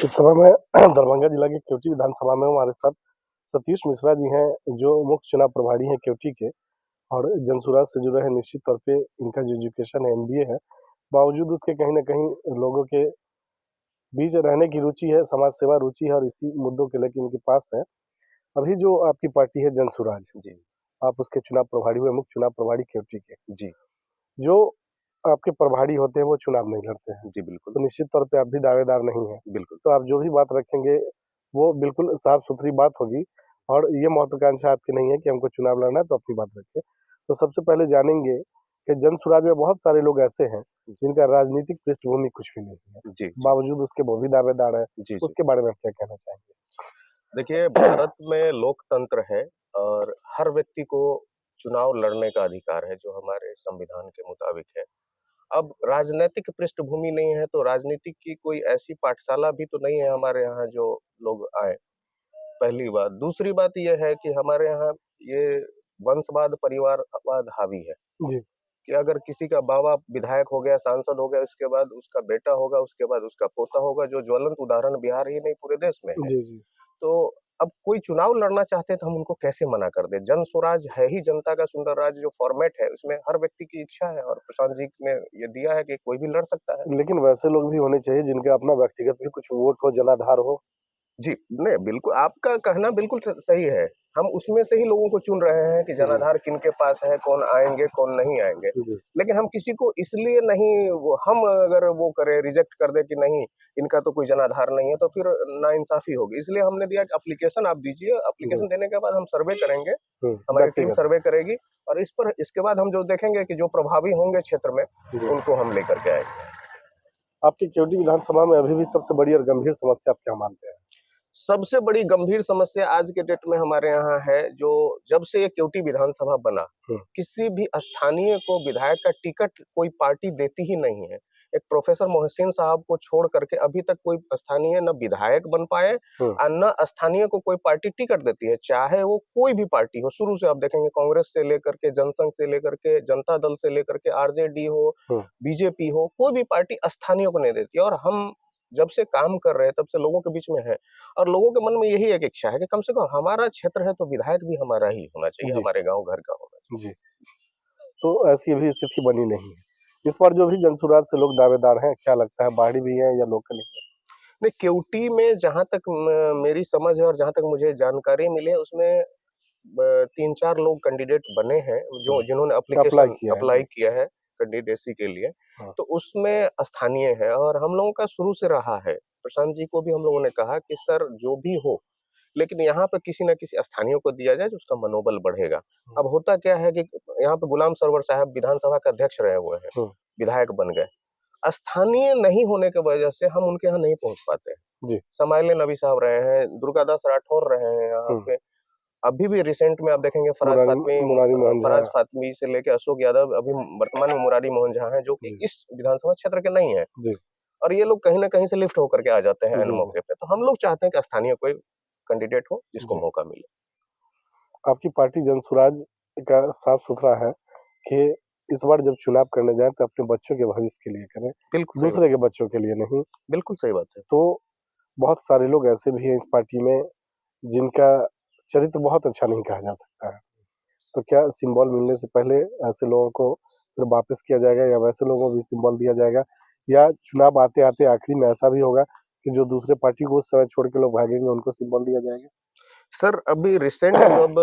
इस समय मैं दरभंगा जिला के केवटी विधानसभा में हमारे साथ सतीश मिश्रा जी हैं, जो मुख्य चुनाव प्रभारी हैं केवटी के और जनसुराज से जुड़े हैं। निश्चित तौर पे इनका जो एजुकेशन है एमबीए है, बावजूद उसके कहीं न कहीं लोगों के बीच रहने की रुचि है, समाज सेवा रुचि है और इसी मुद्दों को लेके इनके पास है। अभी जो आपकी पार्टी है जनसुराज, जी, आप उसके चुनाव प्रभारी हुए, मुख्य चुनाव प्रभारी केवटी के। जी, जो आपके प्रभारी होते हैं वो चुनाव नहीं लड़ते हैं, जी, बिल्कुल, तो निश्चित तौर पे आप भी दावेदार नहीं हैं। बिल्कुल। तो आप जो भी बात रखेंगे वो बिल्कुल साफ-सुथरी बात होगी और ये महत्वाकांक्षा आपकी नहीं है कि हमको चुनाव लड़ना है तो अपनी बात रखिए। तो सबसे पहले जानेंगे कि जनसुराज में बहुत सारे लोग ऐसे हैं जिनका राजनीतिक पृष्ठभूमि कुछ भी नहीं है, जी, जी, बावजूद उसके वो भी दावेदार हैं। जी, जी। उसके बारे में आप क्या कहना चाहेंगे? देखिए, भारत में लोकतंत्र है और हर व्यक्ति को चुनाव लड़ने का अधिकार है, जो हमारे संविधान के मुताबिक है। अब राजनैतिक पृष्ठभूमि नहीं है, तो राजनीति की कोई ऐसी पाठशाला भी तो नहीं है हमारे यहाँ जो लोग आएँ, पहली बात। दूसरी बात ये है कि हमारे यहाँ ये वंशवाद, परिवारवाद हावी है, जी, कि अगर किसी का बाबा विधायक हो गया, सांसद हो गया, उसके बाद उसका बेटा होगा, उसके बाद उसका पोता होगा, जो ज्वलंत उदाहरण बिहार ही नहीं पूरे देश में है। जी, जी। तो अब कोई चुनाव लड़ना चाहते हैं तो हम उनको कैसे मना कर दें? जन स्वराज है ही जनता का सुंदर राज जो फॉर्मेट है, उसमें हर व्यक्ति की इच्छा है और प्रशांत जी ने ये दिया है कि कोई भी लड़ सकता है। लेकिन वैसे लोग भी होने चाहिए जिनका अपना व्यक्तिगत भी कुछ वोट हो, जनाधार हो। जी, नहीं बिल्कुल आपका कहना बिल्कुल सही है। हम उसमें से ही लोगों को चुन रहे हैं कि जी, जनाधार किनके पास है, कौन आएँगे, कौन नहीं आएँगे। जी, लेकिन हम किसी को इसलिए नहीं वो हम अगर वो करें रिजेक्ट कर दें कि नहीं, इनका तो कोई जनाधार नहीं है, तो फिर नाइंसाफ़ी होगी। इसलिए हमने दिया कि एप्लीकेशन आप दीजिए, जी। एप्लीकेशन देने के बाद हम सर्वे करेंगे, हुँ, हमारी टीम व्यक्तिगत। सर्वे करेगी और इसके बाद हम जो देखेंगे कि जो प्रभावी होंगे क्षेत्र में, जी। उनको हम लेकर के आएँगे। आपकी केवटी विधानसभा में अभी भी सबसे बड़ी और गंभीर समस्या आप क्या मानते हैं? सबसे बड़ी गंभीर समस्या आज के डेट में हमारे यहाँ है, जो जब से ये केवटी विधानसभा बना, हुँ, किसी भी स्थानीय को विधायक का टिकट कोई पार्टी देती ही नहीं है। एक प्रोफ़ेसर मोहसिन साहब को छोड़ करके अभी तक कोई स्थानीय ना विधायक बन पाए हुँ, और ना स्थानीय को कोई पार्टी टिकट देती है, चाहे वो कोई भी पार्टी हो। शुरू से आप देखेंगे कांग्रेस से लेकर के, जनसंघ से लेकर के, जनता दल से लेकर के, आरजेडी हो, हुँ। बीजेपी हो, कोई भी पार्टी स्थानीय को नहीं देती है और हम जब से काम कर रहे हैं, तब से लोगों के बीच में है। और लोगों के मन में यही एक इच्छा है कि कम से कम हमारा क्षेत्र है तो विधायक भी हमारा ही होना चाहिए, जी, हमारे गाँव घर का होना चाहिए। जी। तो ऐसी अभी स्थिति बनी नहीं है। इस बार जो भी जनसुराज से लोग दावेदार हैं, क्या लगता है बाहरी भी हैं या लोकल ही हैं? नहीं, केवटी में जहाँ तक मेरी समझ है और जहाँ तक मुझे जानकारी मिली है उसमें 3-4 लोग कैंडिडेट बने हैं, जो हुँ, जिन्होंने अप्लाई एप्लीकेशन किया है। अप्लाई जी। किया है कैंडिडेसी के लिए, हाँ, तो उसमें स्थानीय है और हम लोगों का शुरू से रहा है। प्रशांत जी को भी हम लोगों ने कहा कि सर जो भी हो, लेकिन यहाँ पे किसी न किसी स्थानीय को दिया जाए, तो उसका मनोबल बढ़ेगा। हुँ, अब होता क्या है कि यहाँ पे गुलाम सरवर साहब विधानसभा के अध्यक्ष रहे हुए हैं, हुँ, विधायक बन गए। स्थानीय नहीं होने की वजह से हम उनके यहाँ नहीं पहुँच पाते हैं। जी, समाइले नबी साहब रहे हैं, दुर्गादास राठौर रहे हैं यहाँ हुँ। पे। अभी भी रिसेंट में आप देखेंगे मुरारी मुरारी मोहन झा। फराज फातमी से लेके अशोक यादव अभी वर्तमान में मुरारी मोहन झा हैं, जो कि जी, इस विधानसभा क्षेत्र के नहीं हैं जी, और ये लोग कहीं न कहीं से लिफ्ट होकर के आ जाते हैं ऐन जी, जी, मौके पे। तो हम लोग चाहते हैं कि स्थानीय कोई कैंडिडेट हो, जिसको जी। मौका मिले। आपकी पार्टी जनसुराज का साफ-सुथरा है कि इस बार जब चुनाव करने जाएँ तो अपने बच्चों के भविष्य के लिए करें, बिल्कुल सही बात दूसरे के बच्चों के लिए नहीं। बिल्कुल सही बात है। तो बहुत सारे लोग ऐसे भी हैं इस पार्टी में जिनका चरित्र बहुत अच्छा नहीं कहा जा सकता है। तो क्या सिंबल मिलने से पहले ऐसे लोगों को फिर वापस किया जाएगा या वैसे लोगों को भी सिंबल दिया जाएगा? या चुनाव आते-आते आखिरी में ऐसा भी होगा कि जो दूसरे पार्टी को उस समय छोड़ के लोग भागेंगे उनको सिंबल दिया जाएगा? सर अभी रिसेंट जब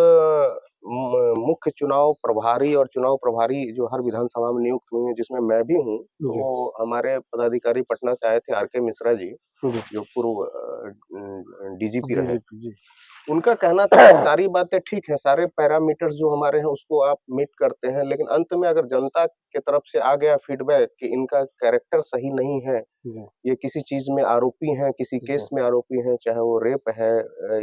मुख्य चुनाव प्रभारी और चुनाव प्रभारी जो हर विधानसभा में नियुक्त हुए हैं, जिसमें मैं भी हूँ, जी, तो हमारे पदाधिकारी पटना से आए थे आर.के. मिश्रा जी, जी, जो पूर्व डीजीपी रहे। डीजीपी जी, उनका कहना था कि सारी बातें ठीक है, सारे पैरामीटर्स जो हमारे हैं उसको आप मीट करते हैं, लेकिन अंत में अगर जनता की तरफ से आ गया फीडबैक कि इनका कैरेक्टर सही नहीं है, जी, ये किसी चीज़ में आरोपी हैं, किसी जी, केस में आरोपी हैं, चाहे वो रेप है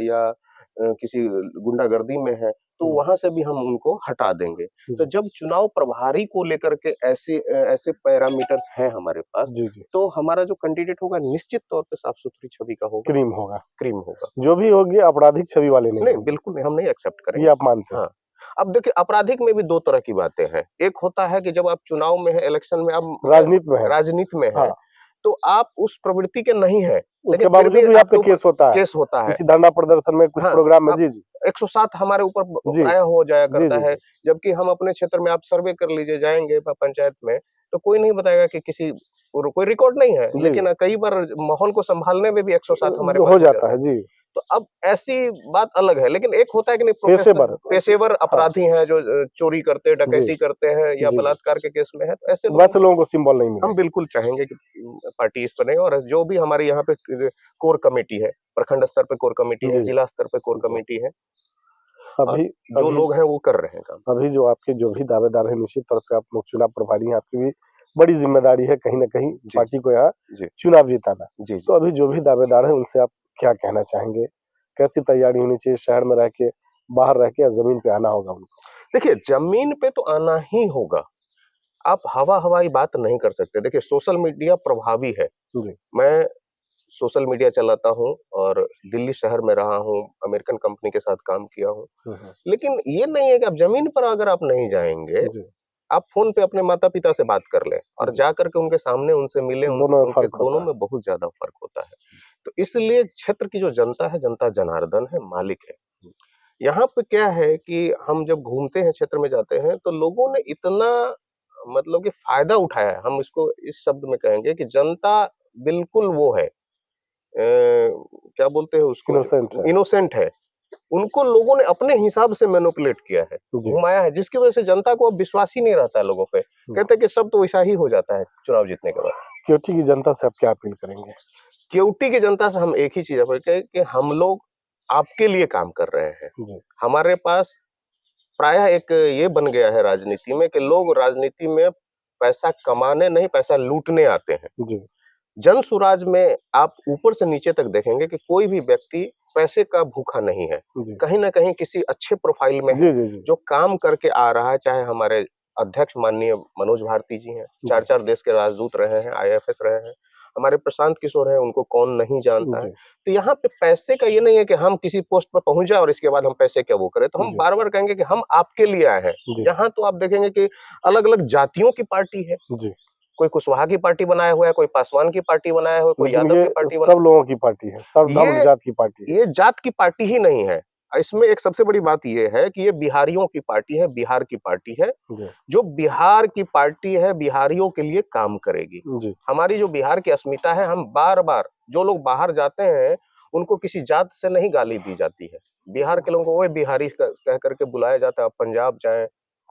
या किसी गुंडागर्दी में है, तो हुँ, वहाँ से भी हम उनको हटा देंगे। तो जी, जब चुनाव प्रभारी को लेकर के ऐसे पैरामीटर्स हैं हमारे पास, जी, जी, तो हमारा जो कैंडिडेट होगा निश्चित तौर पे साफ-सुथरी छवि का होगा, क्रीम होगा। क्रीम होगा। जो भी होगी आपराधिक छवि वाले नहीं नहीं, होंगे, बिल्कुल नहीं, हम नहीं एक्सेप्ट ये करेंगे। आप मानते हैं? हाँ, अब देखिए आपराधिक में भी 2 तरह की बातें हैं। एक होता है कि जब आप चुनाव में हैं, इलेक्शन में आप राजनीति में है। राजनीति में हैं, हाँ, तो आप उस प्रवृत्ति के नहीं है, उसके लेकिन फिर बावजूद भी आप पे आपके केस होता है, केस होता है। किसी धरना प्रदर्शन में, कुछ हाँ, प्रोग्राम में। अब जी, जी। 107 हमारे ऊपर जी। प्रायः हो जाया जी, करता जी, है, जी। जबकि हम अपने क्षेत्र में आप सर्वे कर लीजिए, जाएँगे पंचायत में, तो कोई नहीं बताएगा कि किसी कोई रिकॉर्ड नहीं है, जी। लेकिन कई बार माहौल को सँभालने में भी 107 हमारे पास हो हो जाता जाता है। है। जी। तो अब ऐसी बात अलग है, लेकिन एक होता है कि नहीं पेशेवर। पेशेवर हाँ। अपराधी हैं जो चोरी करते हैं, जी। डकैती करते हैं या जी, जी। बलात्कार के केस में है, तो ऐसे लोगों वैसे को लोगों को सिंबल नहीं हम मिलेगा। बिल्कुल चाहेंगे कि पार्टी इस पर नहीं, और जो भी हमारे यहाँ पे कोर कमेटी है, प्रखंड स्तर पे कोर कमेटी है, जी, जिला स्तर पे कोर जी। कमेटी है, और अभी जो अभी लोग हैं वो कर रहे हैं काम। अभी जो आपके जो भी दावेदार हैं, निश्चित तौर पे आप लोग चुनाव प्रभारी हैं, आपकी भी बड़ी ज़िम्मेदारी है कहीं न कहीं जी, पार्टी को यहाँ जी, चुनाव जिताना। जी, जी। तो अभी जो भी दावेदार हैं, उनसे आप क्या कहना चाहेंगे? कैसी तैयारी होनी चाहिए? शहर में रह के, बाहर रह के, या ज़मीन पे आना होगा उनको? देखिए, ज़मीन पे तो आना ही होगा, आप हवा-हवाई बात नहीं कर सकते। देखिए, सोशल मीडिया प्रभावी है। जी। मैं सोशल मीडिया चलाता हूँ और दिल्ली शहर में रहा हूँ, अमेरिकन कंपनी के साथ काम किया हूँ। हुँ, हुँ। लेकिन ये नहीं है कि आप ज़मीन पर अगर आप नहीं जाएँगे, जी, आप फ़ोन पे अपने माता-पिता से बात कर लें और जी। जा कर के उनके सामने उनसे मिलें, दोनों में उनके फ़र्क दोनों होता है। में बहुत ज़्यादा फ़र्क होता है। तो इसलिए क्षेत्र की जो जनता है, जनता जनार्दन है, मालिक है। यहाँ पे क्या है कि हम जब घूमते हैं, क्षेत्र में जाते हैं, तो लोगों ने इतना मतलब कि फ़ायदा उठाया है, हम इसको इस शब्द में कहेंगे कि जनता बिल्कुल वो है, क्या बोलते हैं उसको, इनोसेंट है। इनोसेंट है। उनको लोगों ने अपने हिसाब से मैनिपुलेट किया है, जी। घुमाया है, जिसकी वजह से जनता को अब विश्वास ही नहीं रहता है लोगों पे। हुँ। कहते हैं कि सब तो वैसा ही हो जाता है चुनाव जीतने के बाद। क्योंकि की जनता से आप क्या अपील करेंगे? केवटी की जनता से हम एक ही चीज़ अपील करें कि हम लोग आपके लिए काम कर रहे हैं। जी, हमारे पास प्रायः एक ये बन गया है राजनीति में कि लोग राजनीति में पैसा कमाने नहीं, पैसा लूटने आते हैं। जी, जन सुराज में आप ऊपर से नीचे तक देखेंगे कि कोई भी व्यक्ति पैसे का भूखा नहीं है। जी। कहीं न कहीं किसी अच्छे प्रोफ़ाइल में है, जी, जी, जी। जो काम करके आ रहा है, चाहे हमारे अध्यक्ष माननीय मनोज भारती जी हैं, जी, 4-4 देश के राजदूत रहे हैं, आईएफएस रहे हैं। हमारे प्रशांत किशोर हैं, उनको कौन नहीं जानता है। जी, तो यहाँ पे पैसे का ये नहीं है कि हम किसी पोस्ट पर पहुँच जाएँ और इसके बाद हम पैसे क्या वो करें। तो हम जी, बार-बार कहेंगे कि हम आपके लिए आए हैं। जी, यहाँ तो आप देखेंगे कि अलग-अलग जातियों की पार्टी है। जी। कोई कुशवाहा की पार्टी बनाया हुआ है, कोई पासवान की पार्टी बनाया हुआ है, कोई लेकिन यादव ये की पार्टी बना सब लोगों की पार्टी है, सब धर्म ये जात की पार्टी है। ये जात की पार्टी ही नहीं है। इसमें एक सबसे बड़ी बात ये है कि ये बिहारियों की पार्टी है, बिहार की पार्टी है, जी, जो बिहार की पार्टी है, बिहारियों के लिए काम करेगी। जी, हमारी जो बिहार की अस्मिता है, हम बार-बार जो लोग बाहर जाते हैं, उनको किसी जात से नहीं गाली दी जाती है। बिहार के लोगों को वही बिहारी कह कर के बुलाया जाता है। आप पंजाब जाएँ,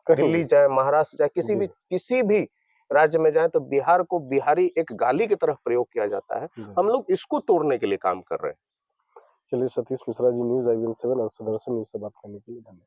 कहीं दिल्ली भी। जाएँ, महाराष्ट्र जाएँ, जी, किसी भी राज्य में जाएँ, तो बिहार को बिहारी एक गाली की तरह प्रयोग किया जाता है। जी। हम लोग इसको तोड़ने के लिए काम कर रहे हैं। चलिए, सतीश मिश्रा जी, न्यूज़ IVN 7 और सुदर्शन न्यूज़ से बात करने के लिए धन्यवाद।